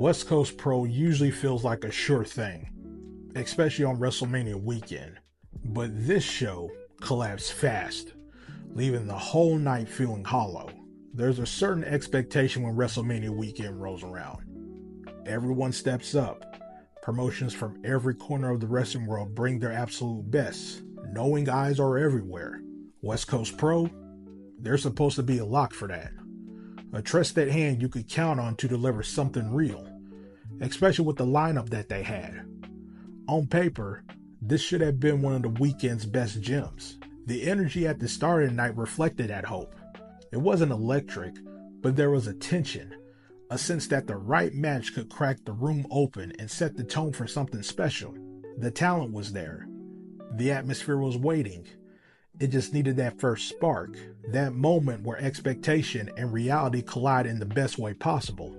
West Coast Pro usually feels like a sure thing, especially on WrestleMania weekend. But this show collapsed fast, leaving the whole night feeling hollow. There's a certain expectation when WrestleMania weekend rolls around. Everyone steps up. Promotions from every corner of the wrestling world bring their absolute best. Knowing eyes are everywhere. West Coast Pro, they're supposed to be a lock for that. A trusted hand you could count on to deliver something real, especially with the lineup that they had. On paper, this should have been one of the weekend's best gems. The energy at the start of the night reflected that hope. It wasn't electric, but there was a tension, a sense that the right match could crack the room open and set the tone for something special. The talent was there. The atmosphere was waiting. It just needed that first spark, that moment where expectation and reality collide in the best way possible.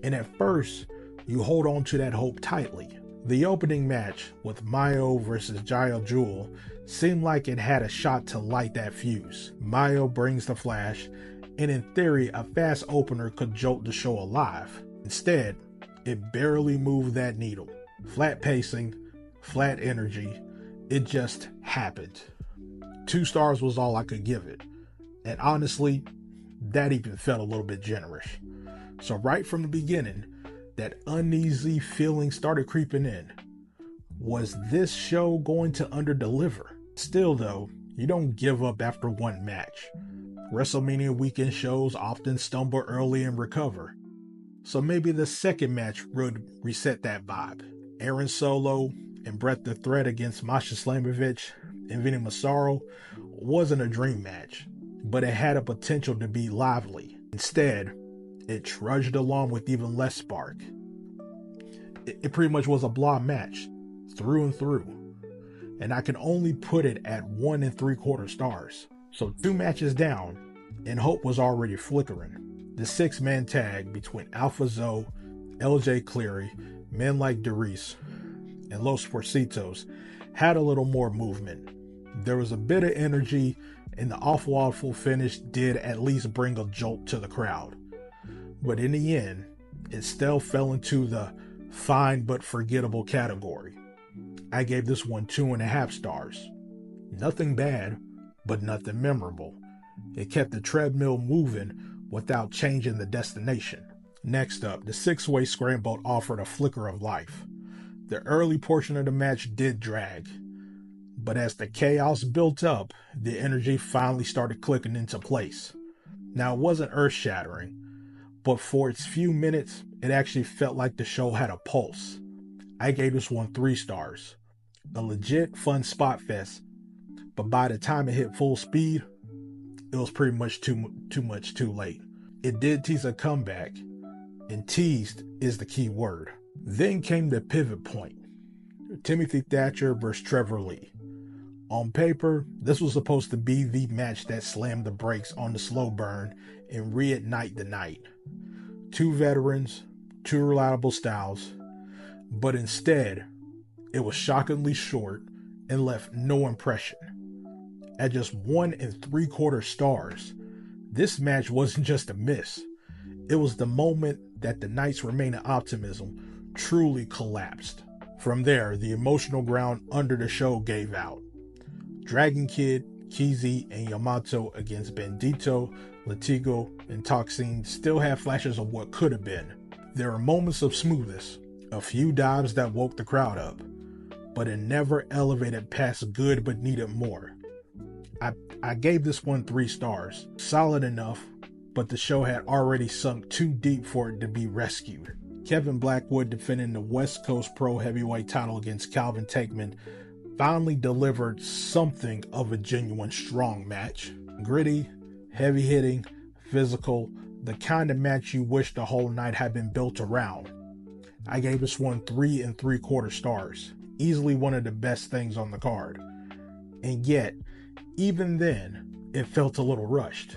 And at first, you hold on to that hope tightly. The opening match with Mayo versus Jail Jewel seemed like it had a shot to light that fuse. Mayo brings the flash, and in theory, a fast opener could jolt the show alive. Instead, it barely moved that needle. Flat pacing, flat energy, it just happened. 2 stars was all I could give it. And honestly, that even felt a little bit generous. So right from the beginning, that uneasy feeling started creeping in. Was this show going to underdeliver? Still though, you don't give up after one match. WrestleMania weekend shows often stumble early and recover. So maybe the second match would reset that vibe. Aaron Solo and Bret the Threat against Masha Slamovich and Vinny Massaro wasn't a dream match, but it had a potential to be lively. Instead, it trudged along with even less spark. It pretty much was a blah match, through and through. And I can only put it at 1 3/4 stars. So 2 matches down, and hope was already flickering. The 6-man tag between Alpha Zoe, LJ Cleary, men like Darius, and Los Porcitos had a little more movement. There was a bit of energy, and the awful finish did at least bring a jolt to the crowd. But in the end, it still fell into the fine but forgettable category. I gave this one 2.5 stars. Nothing bad, but nothing memorable. It kept the treadmill moving without changing the destination. Next up, the 6-way scramble offered a flicker of life. The early portion of the match did drag, but as the chaos built up, the energy finally started clicking into place. Now, it wasn't earth-shattering, but for its few minutes, it actually felt like the show had a pulse. I gave this one 3 stars. A legit fun spot fest, but by the time it hit full speed, it was pretty much too late. It did tease a comeback, and teased is the key word. Then came the pivot point. Timothy Thatcher versus Trevor Lee. On paper, this was supposed to be the match that slammed the brakes on the slow burn and reignite the night. 2 veterans, 2 reliable styles, but instead, it was shockingly short and left no impression. At just 1 3/4 stars, this match wasn't just a miss. It was the moment that the night's remaining optimism truly collapsed. From there, the emotional ground under the show gave out. Dragon Kid, Kizi, and Yamato against Bandito, Latigo, and Toxin still have flashes of what could have been. There are moments of smoothness, a few dives that woke the crowd up, but it never elevated past good but needed more. I gave this one 3 stars. Solid enough, but the show had already sunk too deep for it to be rescued. Kevin Blackwood, defending the West Coast Pro Heavyweight title against Calvin Tankman, finally delivered something of a genuine strong match. Gritty, heavy-hitting, physical, the kind of match you wish the whole night had been built around. I gave this one 3 3/4 stars. Easily one of the best things on the card. And yet, even then, it felt a little rushed.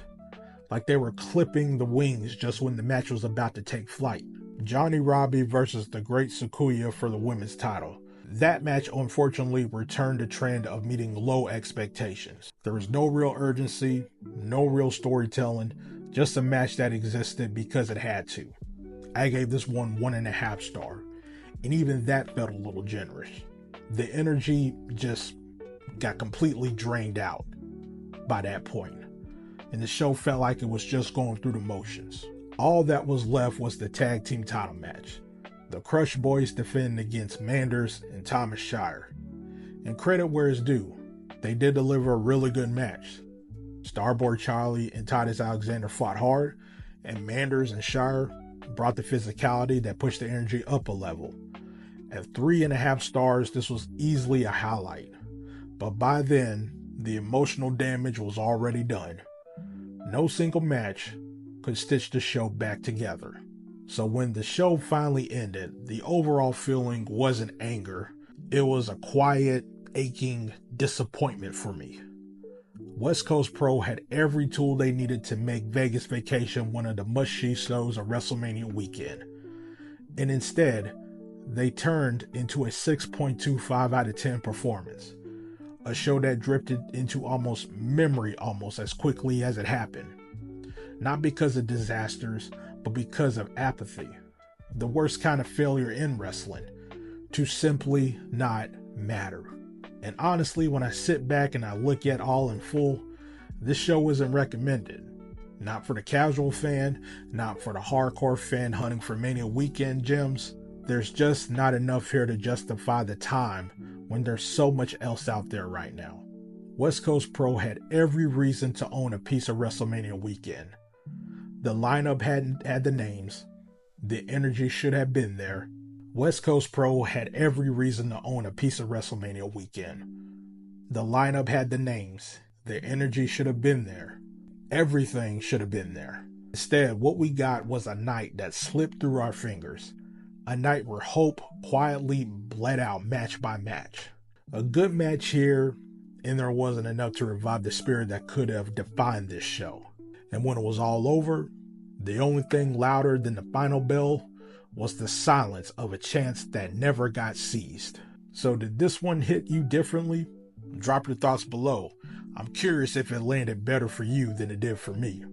Like they were clipping the wings just when the match was about to take flight. Johnny Robbie versus the Great Sakuya for the women's title. That match unfortunately returned the trend of meeting low expectations. There was no real urgency, no real storytelling, just a match that existed because it had to. I gave this one 1.5 star, and even that felt a little generous. The energy just got completely drained out by that point, and the show felt like it was just going through the motions. All that was left was the tag team title match. The Crush Boys defending against Manders and Thomas Shire. And credit where it's due, they did deliver a really good match. Starboard Charlie and Titus Alexander fought hard, and Manders and Shire brought the physicality that pushed the energy up a level. At 3.5 stars, this was easily a highlight. But by then, the emotional damage was already done. No single match could stitch the show back together. So when the show finally ended, the overall feeling wasn't anger. It was a quiet, aching disappointment for me. West Coast Pro had every tool they needed to make Vegas Vacation one of the must-see shows of WrestleMania weekend. And instead, they turned into a 6.25 out of 10 performance. A show that drifted into almost memory almost as quickly as it happened. Not because of disasters, but because of apathy. The worst kind of failure in wrestling. To simply not matter. And honestly, when I sit back and I look at all in full, this show isn't recommended. Not for the casual fan, not for the hardcore fan hunting for Mania weekend gems. There's just not enough here to justify the time when there's so much else out there right now. West Coast Pro had every reason to own a piece of WrestleMania weekend. The lineup had the names. The energy should have been there. West Coast Pro had every reason to own a piece of WrestleMania weekend. The lineup had the names. The energy should have been there. Everything should have been there. Instead, what we got was a night that slipped through our fingers. A night where hope quietly bled out match by match. A good match here, and there wasn't enough to revive the spirit that could have defined this show. And when it was all over, the only thing louder than the final bell was the silence of a chance that never got seized. So did this one hit you differently? Drop your thoughts below. I'm curious if it landed better for you than it did for me.